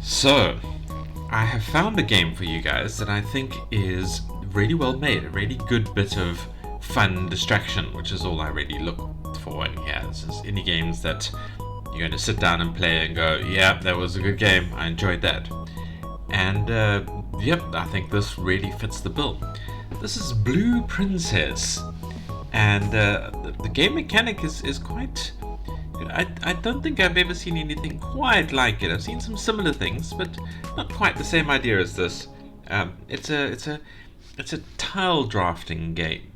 So, I have found a game for you guys that I think is really well made, a really good bit of fun distraction, which is all I really look for in here. This is indie games that you're going to sit down and play and go, yeah, that was a good game, I enjoyed that. And yep, I think this really fits the bill. This is Blue Princess, and the game mechanic is quite. I don't think I've ever seen anything quite like it. I've seen some similar things, but not quite the same idea as this. It's a tile drafting game,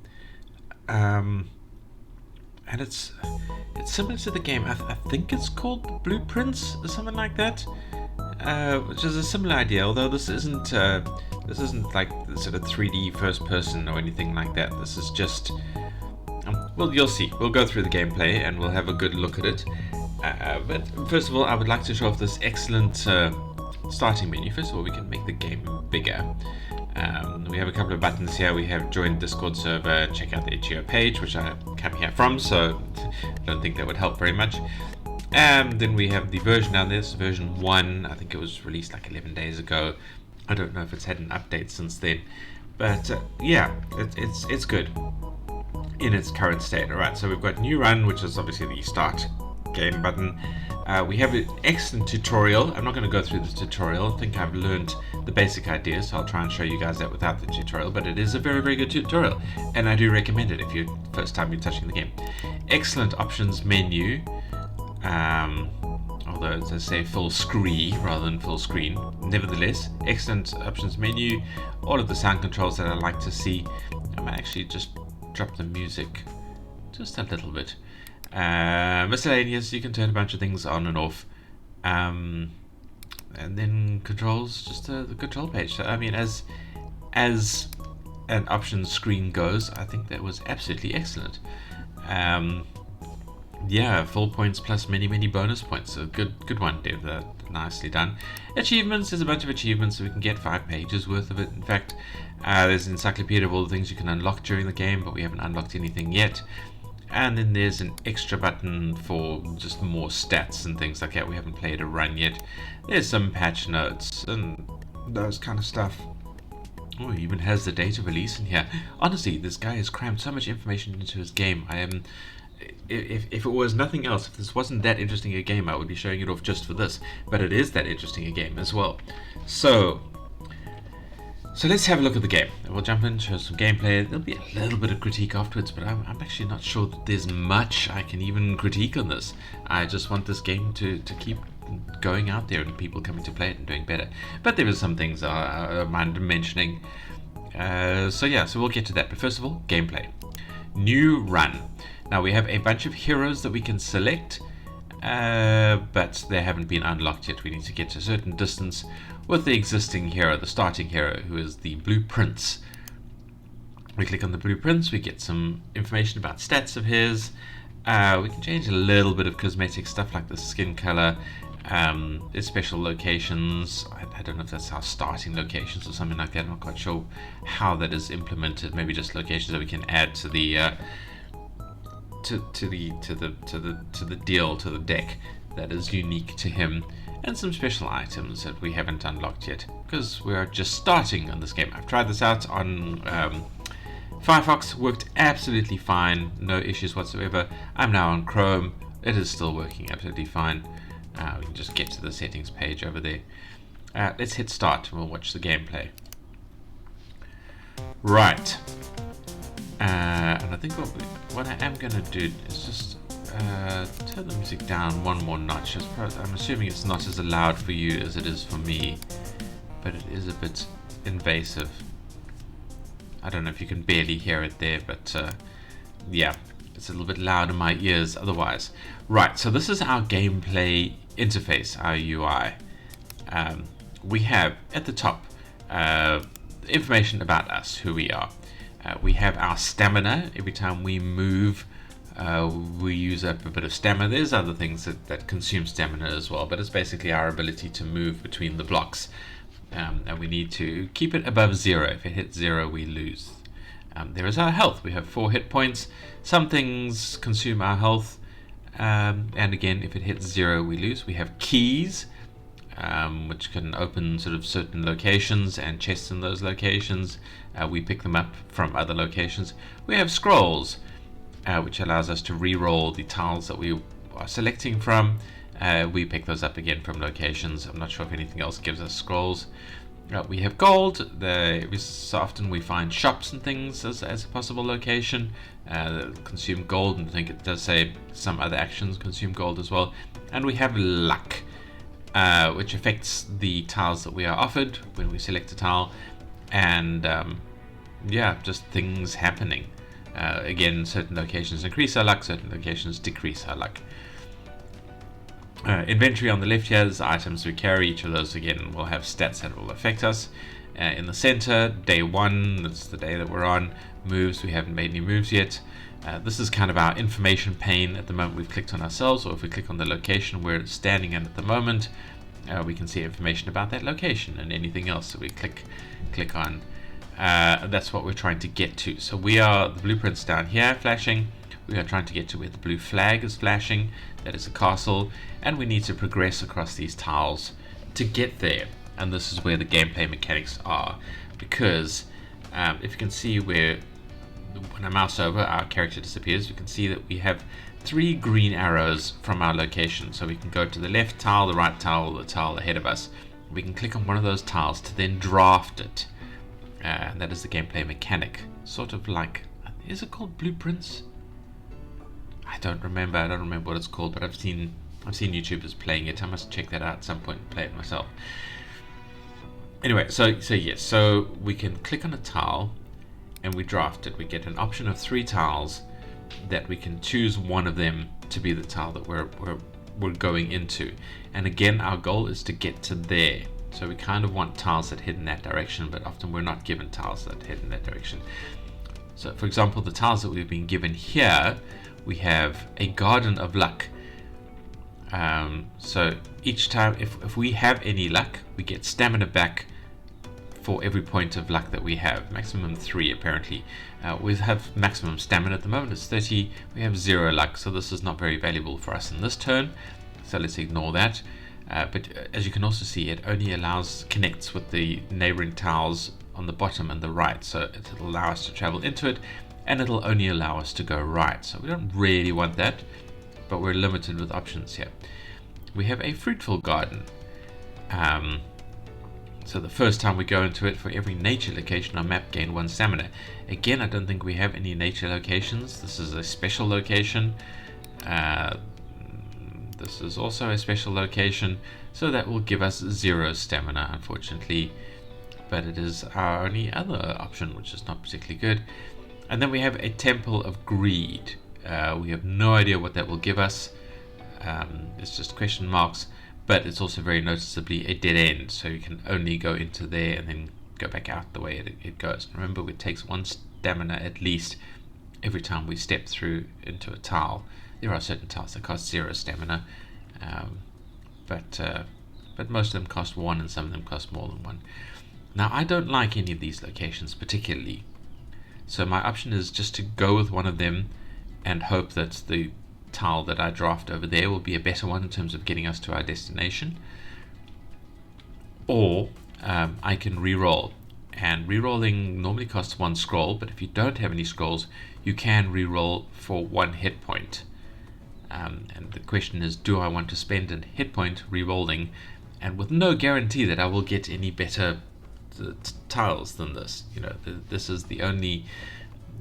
and it's similar to the game. I think it's called Blueprints or something like that, which is a similar idea. Although this isn't like sort of 3D first person or anything like that. This is just well, you'll see. We'll go through the gameplay and we'll have a good look at it. But first of all, I would like to show off this excellent starting menu. First of all, we can make the game bigger. We have a couple of buttons here. We have join Discord server, check out the itch.io page, which I come here from, so I don't think that would help very much. Then we have the version down there. This is version 1. I think it was released like 11 days ago. I don't know if it's had an update since then. But yeah, it's good in its current state. Alright, so we've got new run, which is obviously the start game button. We have an excellent tutorial. I'm not going to go through the tutorial. I think I've learned the basic ideas, so I'll try and show you guys that without the tutorial, but it is a very, very good tutorial, and I do recommend it if you're first time you're touching the game. Excellent options menu, although it does say full screen rather than full screen. Nevertheless, excellent options menu, all of the sound controls that I like to see. I might actually just drop the music just a little bit. Miscellaneous, you can turn a bunch of things on and off, and then controls, just the control page. So, I mean, as an options screen goes, I think that was absolutely excellent. Yeah, full points plus many bonus points. So good one, Dave. Nicely done. Achievements, there's a bunch of achievements, so we can get 5 pages worth of it. In fact, there's an encyclopedia of all the things you can unlock during the game, but we haven't unlocked anything yet. And then there's an extra button for just more stats and things like that. We haven't played a run yet. There's some patch notes and those kind of stuff. Oh, he even has the date of release in here. Honestly, this guy has crammed so much information into his game. I am. If it was nothing else, if this wasn't that interesting a game, I would be showing it off just for this. But it is that interesting a game as well. So let's have a look at the game. We'll jump in, show some gameplay. There'll be a little bit of critique afterwards, but I'm actually not sure that there's much I can even critique on this. I just want this game to keep going out there and people coming to play it and doing better. But there are some things I mind mentioning. So we'll get to that. But first of all, gameplay. New run. Now we have a bunch of heroes that we can select, but they haven't been unlocked yet. We need to get to a certain distance with the existing hero, the starting hero, who is the blueprints. We click on the blueprints, we get some information about stats of his. We can change a little bit of cosmetic stuff like the skin color, his special locations. I don't know if that's our starting locations or something like that. I'm not quite sure how that is implemented. Maybe just locations that we can add to the to the deck that is unique to him, and some special items that we haven't unlocked yet because we are just starting on this game. I've tried this out on Firefox, worked absolutely fine, no issues whatsoever. I'm now on Chrome, it is still working absolutely fine. We can just get to the settings page over there. Let's hit start and we'll watch the gameplay. Right. And I think what I am going to do is just turn the music down one more notch. I'm assuming it's not as loud for you as it is for me, but it is a bit invasive. I don't know if you can barely hear it there, but yeah, it's a little bit loud in my ears otherwise. Right, so this is our gameplay interface, our UI. We have at the top information about us, who we are. We have our stamina. Every time we move, we use up a bit of stamina. There's other things that consume stamina as well, but it's basically our ability to move between the blocks. And we need to keep it above 0. If it hits 0, we lose. There is our health. We have 4 hit points. Some things consume our health, and again, if it hits 0, we lose. We have keys. which can open sort of certain locations and chests in those locations. We pick them up from other locations. We have scrolls, which allows us to re-roll the tiles that we are selecting from. We pick those up again from locations. I'm not sure if anything else gives us scrolls. We have gold. So often we find shops and things as a possible location. Consume gold, and I think it does say some other actions consume gold as well. And we have luck, which affects the tiles that we are offered when we select a tile, and just things happening. Again, certain locations increase our luck, certain locations decrease our luck. Inventory on the left here is items we carry. Each of those again will have stats that will affect us. In the center, day 1, that's the day that we're on. Moves, we haven't made any moves yet. This is kind of our information pane at the moment. We've clicked on ourselves, or if we click on the location we're standing in at the moment, we can see information about that location and anything else that we click on. That's what we're trying to get to. So the blueprints down here flashing. We are trying to get to where the blue flag is flashing. That is a castle, and we need to progress across these tiles to get there. And this is where the gameplay mechanics are, because if you can see when I mouse over, our character disappears. We can see that we have 3 green arrows from our location. So we can go to the left tile, the right tile, or the tile ahead of us. We can click on one of those tiles to then draft it. And that is the gameplay mechanic. Sort of like, is it called blueprints? I don't remember what it's called, but I've seen YouTubers playing it. I must check that out at some point and play it myself. Anyway, so we can click on a tile and we draft it. We get an option of 3 tiles that we can choose one of them to be the tile that we're going into. And again, our goal is to get to there. So we kind of want tiles that head in that direction, but often we're not given tiles that head in that direction. So for example, the tiles that we've been given here, we have a garden of luck. So each time, if we have any luck, we get stamina back for every point of luck that we have. Maximum 3 apparently. We have maximum stamina at the moment, it's 30. We have 0 luck, so this is not very valuable for us in this turn. So let's ignore that. But as you can also see, it only connects with the neighboring tiles on the bottom and the right. So it'll allow us to travel into it, and it'll only allow us to go right. So we don't really want that, but we're limited with options here. We have a fruitful garden. So the first time we go into it, for every nature location on map, gain 1 stamina. Again, I don't think we have any nature locations. This is a special location. This is also a special location, so that will give us 0 stamina, unfortunately. But it is our only other option, which is not particularly good. And then we have a Temple of Greed. We have no idea what that will give us. It's just question marks, but it's also very noticeably a dead end. So you can only go into there and then go back out the way it goes. Remember, it takes 1 stamina at least every time we step through into a tile. There are certain tiles that cost 0 stamina, but most of them cost 1, and some of them cost more than 1. Now, I don't like any of these locations particularly, so my option is just to go with one of them and hope that the tile that I draft over there will be a better one in terms of getting us to our destination. Or I can re-roll, and re-rolling normally costs 1 scroll, but if you don't have any scrolls, you can re-roll for 1 hit point. And the question is, do I want to spend a hit point re-rolling, and with no guarantee that I will get any better tiles than this? This is the only.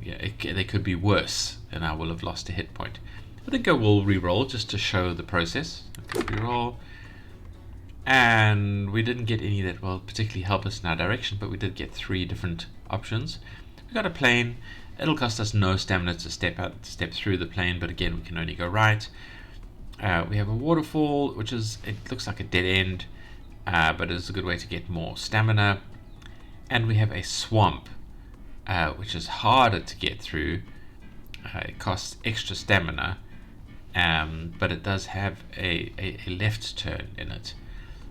They could be worse, and I will have lost a hit point. I think I will re-roll just to show the process. Re-roll, and we didn't get any that will particularly help us in our direction, but we did get 3 different options. We got a plane. It'll cost us no stamina to step through the plane, but again, we can only go right. We have a waterfall, which it looks like a dead end, but it's a good way to get more stamina. And we have a swamp, which is harder to get through. It costs extra stamina, but it does have a left turn in it.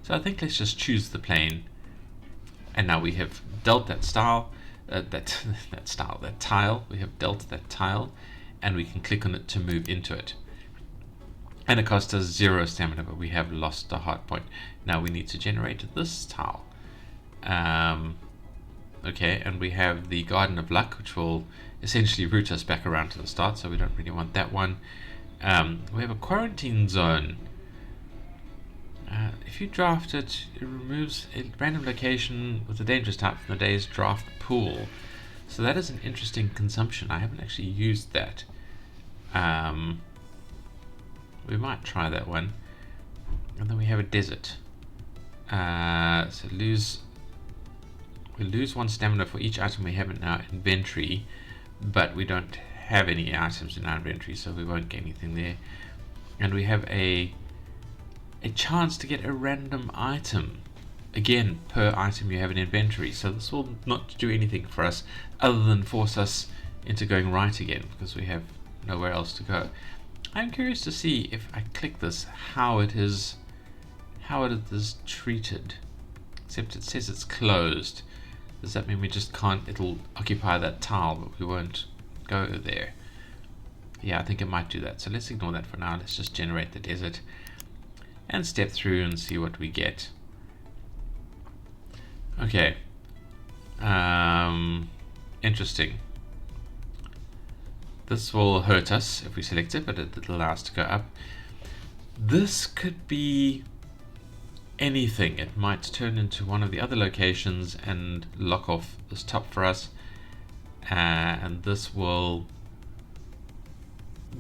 So I think let's just choose the plane. And now we have dealt that tile. We have dealt that tile, and we can click on it to move into it. And it cost us 0 stamina, but we have lost a hard point. Now we need to generate this tile. Okay, and we have the Garden of Luck, which will essentially route us back around to the start, so we don't really want that one. We have a quarantine zone. If you draft it, it removes a random location with a dangerous type from the day's draft pool. So that is an interesting consumption. I haven't actually used that. We might try that one. And then we have a desert. So we lose 1 stamina for each item we have in our inventory, but we don't have any items in our inventory, so we won't get anything there. And we have a chance to get a random item, again per item you have in inventory. So this will not do anything for us other than force us into going right again, because we have nowhere else to go. I'm curious to see if I click this how it is treated, except it says it's closed. Does that mean we just can't? It'll occupy that tile, but we won't go there. Yeah, I think it might do that, so let's ignore that for now. Let's just generate the desert and step through and see what we get. Okay. Interesting. This will hurt us if we select it, but it allows us to go up. This could be anything. It might turn into one of the other locations and lock off this top for us. And this will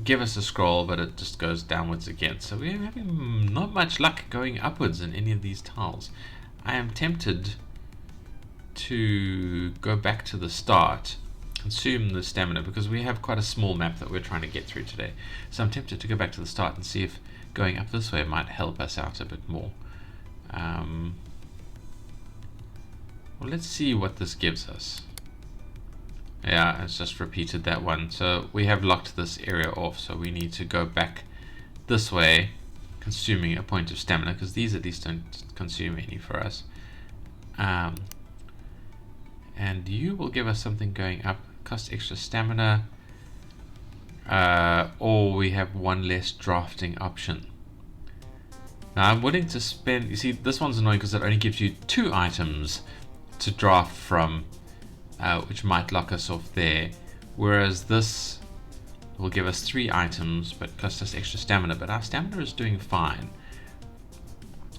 give us a scroll, but it just goes downwards again. So we're having not much luck going upwards in any of these tiles. I am tempted to go back to the start, consume the stamina, because we have quite a small map that we're trying to get through today. So I'm tempted to go back to the start and see if going up this way might help us out a bit more. Well, let's see what this gives us. Yeah, it's just repeated that one. So we have locked this area off, so we need to go back this way, consuming a point of stamina, because these at least don't consume any for us. And you will give us something going up, cost extra stamina, or we have 1 less drafting option. Now I'm willing to spend, you see this one's annoying because it only gives you 2 items to draft from, which might lock us off there, whereas this will give us 3 items but cost us extra stamina, but our stamina is doing fine.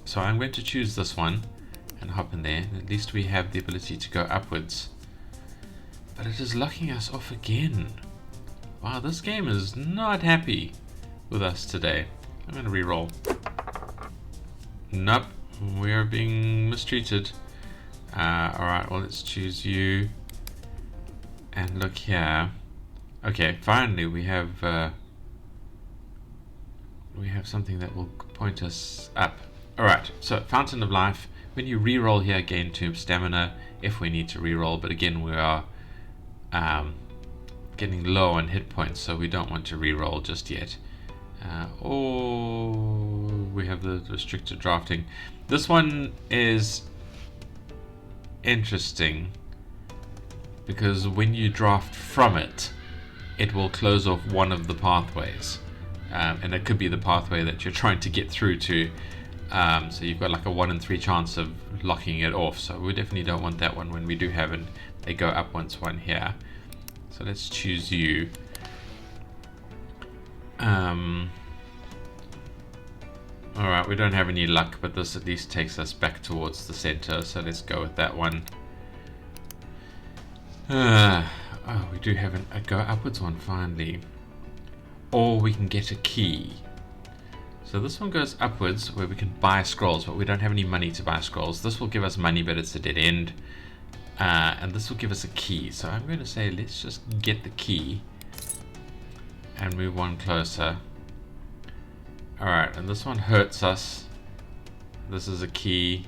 So I'm going to choose this one and hop in there. At least we have the ability to go upwards, but it is locking us off again. Wow, this game is not happy with us today. I'm going to re-roll. Nope, we are being mistreated. Alright, well, let's choose you and look here. Okay, finally we have something that will point us up. Alright, so Fountain of Life. When you re-roll here, gain 2 stamina if we need to re-roll, but again we are getting low on hit points, so we don't want to re-roll just yet. Or we have the restricted drafting. This one is interesting because when you draft from it, it will close off one of the pathways, and it could be the pathway that you're trying to get through to. So you've got like a 1 in 3 chance of locking it off, so we definitely don't want that one when we do have it. They go up once one here. So let's choose you. Alright, we don't have any luck, but this at least takes us back towards the center, so let's go with that one. Oh, we do have a go upwards one finally. Or we can get a key. So this one goes upwards where we can buy scrolls, but we don't have any money to buy scrolls. This will give us money, but it's a dead end. And this will give us a key. So I'm going to say let's just get the key and move one closer. Alright, and this one hurts us. This is a key.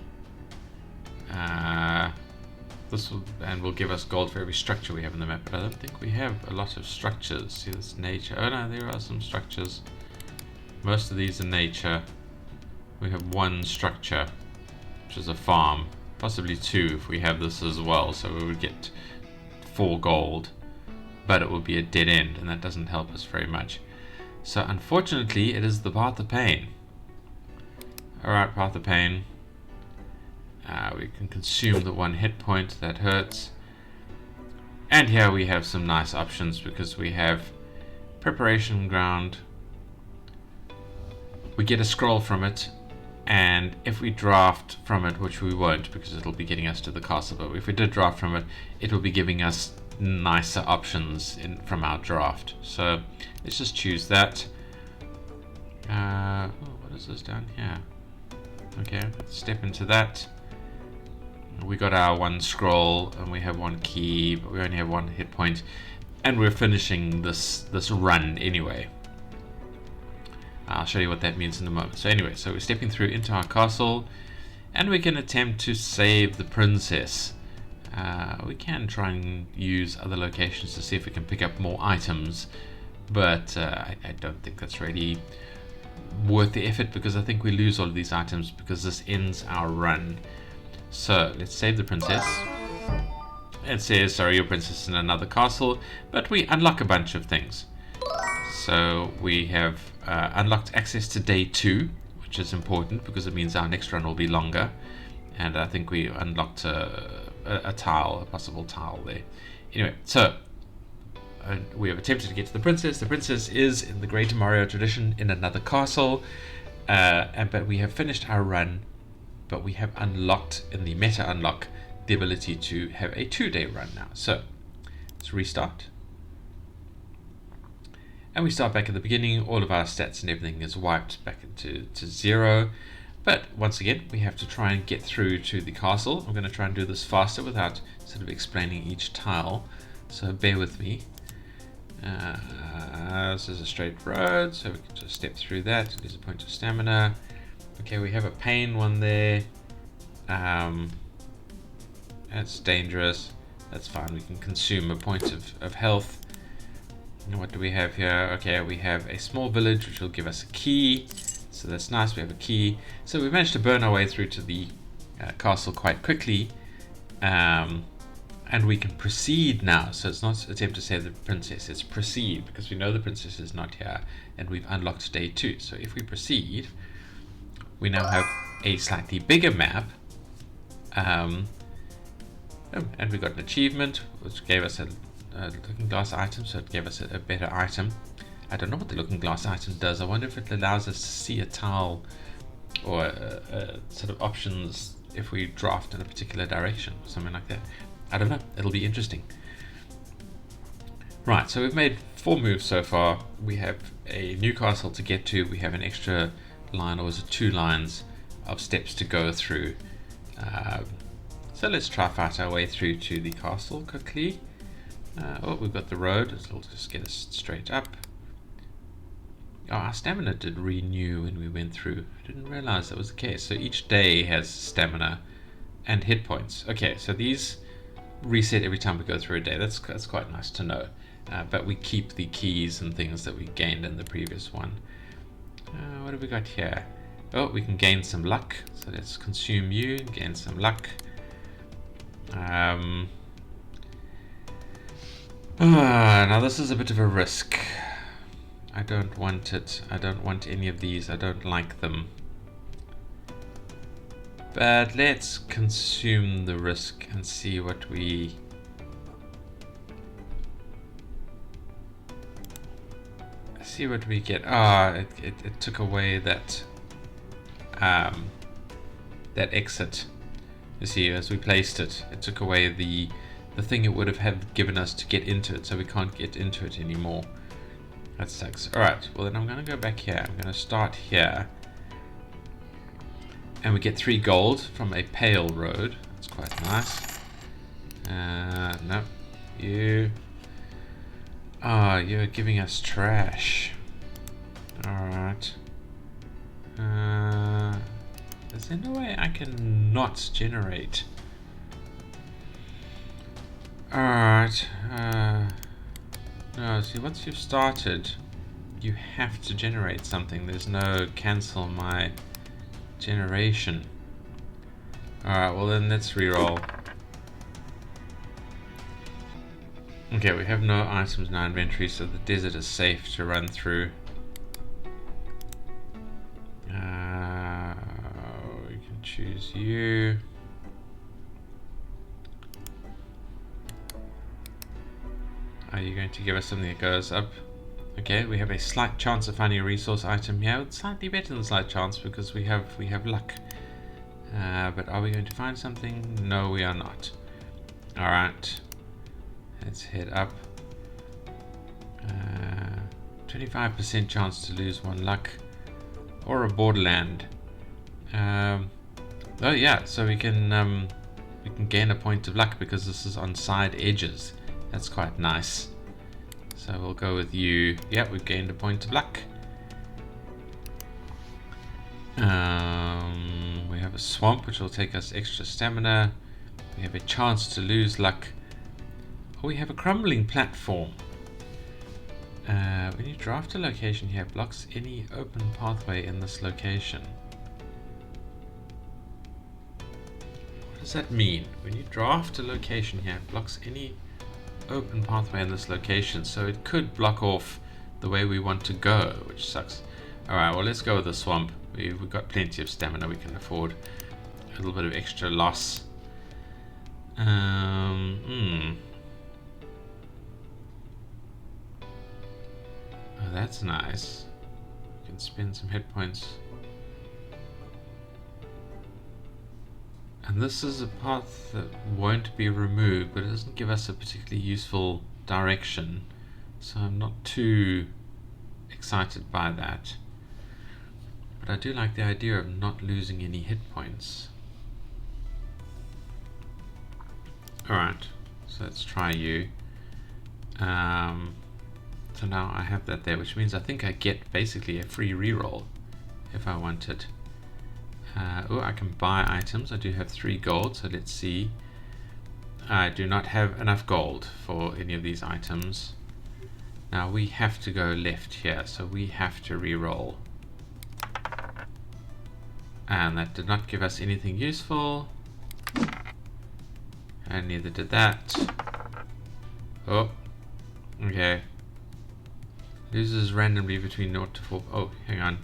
This will give us gold for every structure we have in the map, but I don't think we have a lot of structures. See, this nature. Oh no, there are some structures. Most of these are nature. We have 1 structure, which is a farm. Possibly 2 if we have this as well, so we would get 4 gold. But it would be a dead end, and that doesn't help us very much. So unfortunately, it is the path of pain. Alright, path of pain. We can consume the 1 hit point, that hurts. And here we have some nice options because we have preparation ground. We get a scroll from it, and if we draft from it, which we won't because it'll be getting us to the castle, but if we did draft from it, it will be giving us nicer options from our draft. So let's just choose that. What is this down here? Okay, let's step into that. We got our 1 scroll and we have 1 key, but we only have 1 hit point, and we're finishing this run anyway. I'll show you what that means in a moment. So anyway, so we're stepping through into our castle, and we can attempt to save the princess. We can try and use other locations to see if we can pick up more items, but I don't think that's really worth the effort, because I think we lose all of these items because this ends our run. So let's save the princess. It says, sorry, your princess is in another castle, but we unlock a bunch of things. So we have unlocked access to day 2, which is important because it means our next run will be longer. And I think we unlocked a tile, a possible tile there. Anyway, so we have attempted to get to the princess. The princess is, in the Greater Mario tradition, in another castle. But we have finished our run, but we have unlocked, in the meta unlock, the ability to have a 2-day run now. So let's restart. And we start back at the beginning. All of our stats and everything is wiped back into 0. But once again, we have to try and get through to the castle. I'm going to try and do this faster without sort of explaining each tile. So bear with me. This is a straight road, so we can just step through that. There's a point of stamina. Okay, we have a pain one there. That's dangerous. That's fine. We can consume a point of health. And what do we have here? Okay, we have a small village which will give us a key. So that's nice. We have a key. So we managed to burn our way through to the castle quite quickly. And we can proceed now. So it's not attempt to save the princess, it's proceed, because we know the princess is not here and we've unlocked day 2. So if we proceed, we now have a slightly bigger map. And we got an achievement which gave us a looking glass item, so it gave us a better item. I don't know what the looking glass item does. I wonder if it allows us to see a tile or sort of options if we draft in a particular direction, something like that. I don't know. It'll be interesting. Right, so we've made 4 moves so far. We have a new castle to get to. We have an extra line, or was it 2 lines of steps to go through. So let's try fight our way through to the castle quickly. We've got the road. It'll just get us straight up. Oh, our stamina did renew when we went through. I didn't realize that was the case. So each day has stamina and hit points. Okay, so these reset every time we go through a day. That's quite nice to know. But we keep the keys and things that we gained in the previous one. What have we got here? Oh, we can gain some luck. So let's consume you and gain some luck. Now this is a bit of a risk. I don't want it. I don't want any of these. I don't like them. But let's consume the risk and see what we... see what we get. It took away that that exit. You see, as we placed it, it took away the thing it would have given us to get into it, so we can't get into it anymore. That sucks. Alright, well then I'm going to go back here. I'm going to start here. And we get 3 gold from a pale road. That's quite nice. No. You... you're giving us trash. Alright. Is there no way I can not generate? Alright. No, see, once you've started, you have to generate something. There's no cancel my generation. Alright, well then let's reroll. Okay, we have no items in our inventory, so the desert is safe to run through. choose you. Are you going to give us something that goes up? Okay, we have a slight chance of finding a resource item here. It's slightly better than slight chance because we have luck. But are we going to find something? No, we are not. Alright. Let's head up. 25% chance to lose 1 luck. Or a borderland. Oh yeah, so we can gain a point of luck because this is on side edges. That's quite nice. So we'll go with you. Yeah, we've gained a point of luck. We have a swamp which will take us extra stamina. We have a chance to lose luck. Oh, we have a crumbling platform. When you draft a location here, blocks any open pathway in this location. What does that mean? When you draft a location here, blocks any open pathway in this location, so it could block off the way we want to go, which sucks. Alright, well, let's go with the swamp. We've got plenty of stamina, we can afford a little bit of extra loss. Oh, that's nice. We can spend some hit points. And this is a path that won't be removed, but it doesn't give us a particularly useful direction. So I'm not too excited by that. But I do like the idea of not losing any hit points. Alright, so let's try you. So now I have that there, which means I think I get basically a free reroll if I want it. Oh, I can buy items. I do have 3 gold, so let's see. I do not have enough gold for any of these items. Now we have to go left here, so we have to reroll. And that did not give us anything useful. And neither did that. Oh, okay. Loses randomly between 0 to 4. Oh, hang on.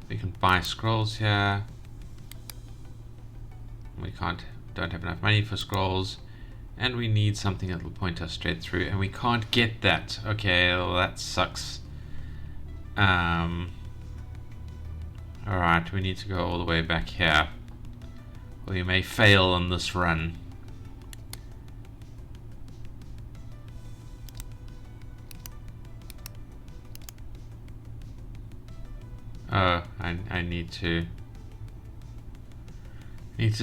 We can buy scrolls here. We don't have enough money for scrolls. And we need something that will point us straight through. And we can't get that. Okay, well, that sucks. Alright, we need to go all the way back here. We may fail on this run. Oh, I need to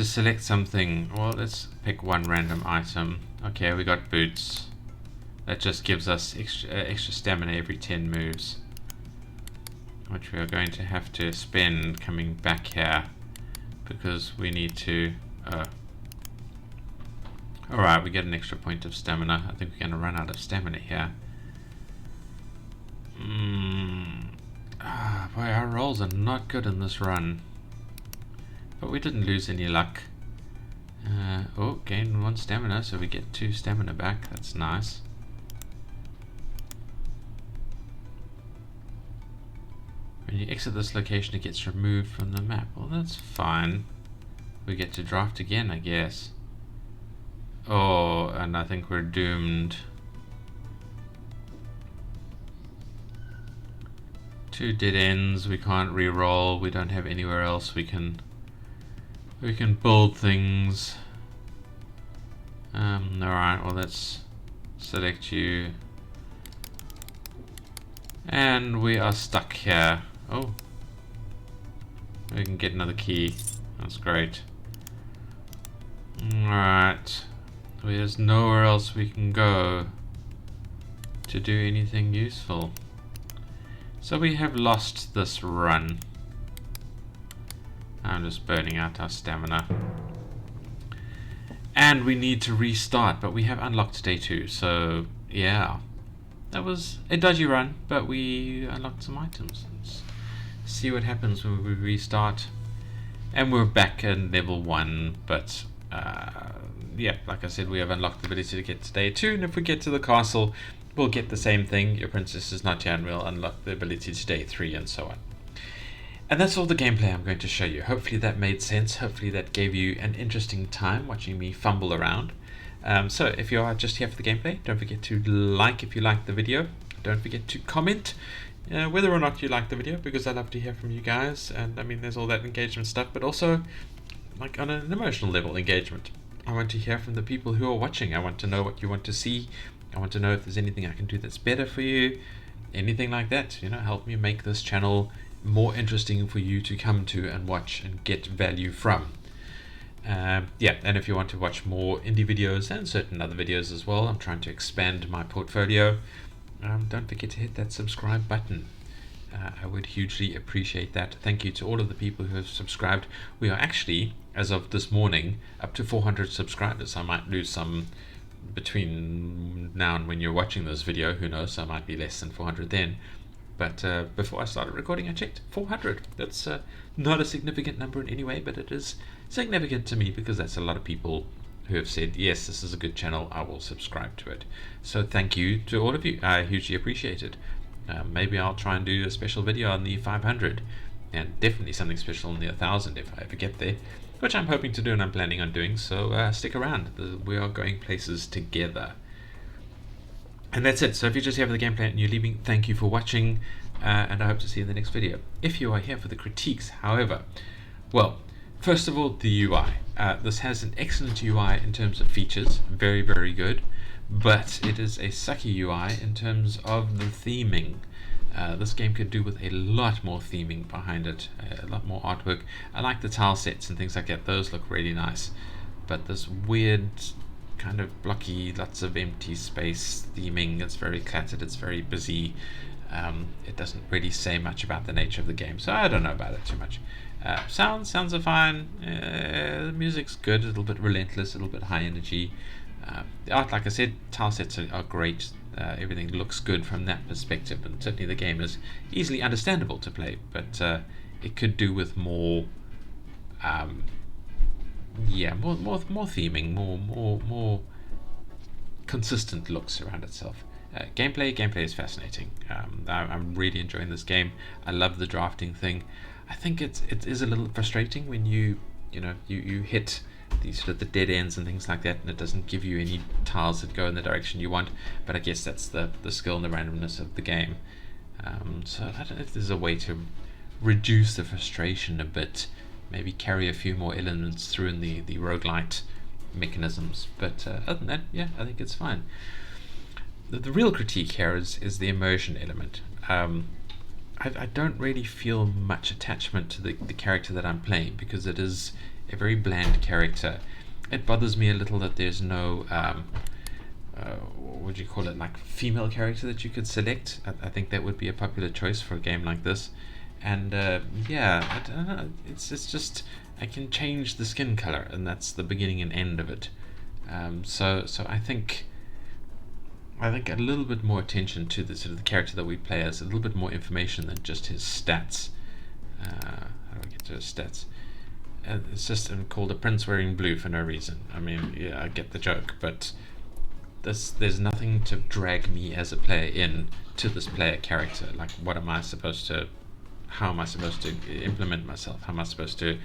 select something. Well, let's pick one random item. Okay, we got boots. That just gives us extra stamina every 10 moves, which we are going to have to spend coming back here because we need to. Alright, we get an extra point of stamina. I think we're going to run out of stamina here. Boy, our rolls are not good in this run. But we didn't lose any luck. Oh, gained 1 stamina, so we get 2 stamina back. That's nice. When you exit this location, it gets removed from the map. Well, that's fine. We get to draft again, I guess. Oh, and I think we're doomed. 2 dead ends. We can't re-roll. We don't have anywhere else we can build things. Alright, well, let's select you. And we are stuck here. Oh. We can get another key. That's great. Alright. There's nowhere else we can go to do anything useful. So we have lost this run. I'm just burning out our stamina. And we need to restart, but we have unlocked day 2, so yeah. That was a dodgy run, but we unlocked some items. Let's see what happens when we restart. And we're back at level 1, but yeah, like I said, we have unlocked the ability to get to day 2, and if we get to the castle, we'll get the same thing. Your princess is not here, and we'll unlock the ability to day 3, and so on. And that's all the gameplay I'm going to show you. Hopefully that made sense. Hopefully that gave you an interesting time watching me fumble around. So if you are just here for the gameplay, don't forget to like if you like the video. Don't forget to comment whether or not you like the video, because I love to hear from you guys. And I mean, there's all that engagement stuff, but also like on an emotional level engagement. I want to hear from the people who are watching. I want to know what you want to see. I want to know if there's anything I can do that's better for you. Anything like that, help me make this channel more interesting for you to come to and watch and get value from. And if you want to watch more indie videos and certain other videos as well, I'm trying to expand my portfolio. Don't forget to hit that subscribe button. I would hugely appreciate that. Thank you to all of the people who have subscribed. We are actually, as of this morning, up to 400 subscribers. I might lose some between now and when you're watching this video. Who knows, I might be less than 400 then. But before I started recording, I checked 400. That's not a significant number in any way, but it is significant to me because that's a lot of people who have said, yes, this is a good channel, I will subscribe to it. So thank you to all of you. I hugely appreciate it. Maybe I'll try and do a special video on the 500, and definitely something special on the 1000 if I ever get there, which I'm hoping to do and I'm planning on doing. So stick around. We are going places together. And that's it. So if you're just here for the gameplay and you're leaving, thank you for watching, and I hope to see you in the next video. If you are here for the critiques, however, well, first of all, the UI. This has an excellent UI in terms of features, very, very good, but it is a sucky UI in terms of the theming. This game could do with a lot more theming behind it, a lot more artwork. I like the tile sets and things like that. Those look really nice, but this weird kind of blocky, lots of empty space theming, it's very cluttered, it's very busy. It doesn't really say much about the nature of the game, so I don't know about it too much. Sounds are fine. The music's good, a little bit relentless, a little bit high energy. The art, like I said, tile sets are great. Everything looks good from that perspective, and certainly the game is easily understandable to play, but it could do with more more theming, more consistent looks around itself. Gameplay is fascinating. I'm really enjoying this game. I love the drafting thing. I think it is a little frustrating when you hit these sort of the dead ends and things like that, and it doesn't give you any tiles that go in the direction you want. But I guess that's the skill and the randomness of the game. So I don't know if there's a way to reduce the frustration a bit. Maybe carry a few more elements through in the roguelite mechanisms. But other than that, yeah, I think it's fine. The real critique here is the immersion element. I don't really feel much attachment to the character that I'm playing, because it is a very bland character. It bothers me a little that there's no what would you call it, like female character that you could select. I think that would be a popular choice for a game like this. And I don't know, it's just I can change the skin color, and that's the beginning and end of it. So I think a little bit more attention to the sort of the character that we play as, a little bit more information than just his stats. How do I get to his stats? It's just called a prince wearing blue for no reason. I mean, yeah, I get the joke, but there's nothing to drag me as a player in to this player character. Like, what am I supposed to? How am I supposed to implement myself? How am I supposed to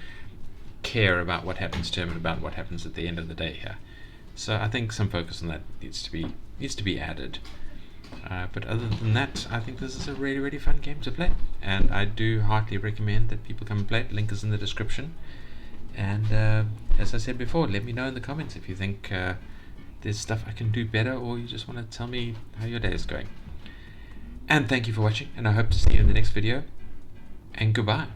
care about what happens to him and about what happens at the end of the day here? So I think some focus on that needs to be added. But other than that, I think this is a really, really fun game to play, and I do heartily recommend that people come and play it. Link is in the description. And as I said before, let me know in the comments if you think there's stuff I can do better, or you just want to tell me how your day is going. And thank you for watching, and I hope to see you in the next video. And goodbye.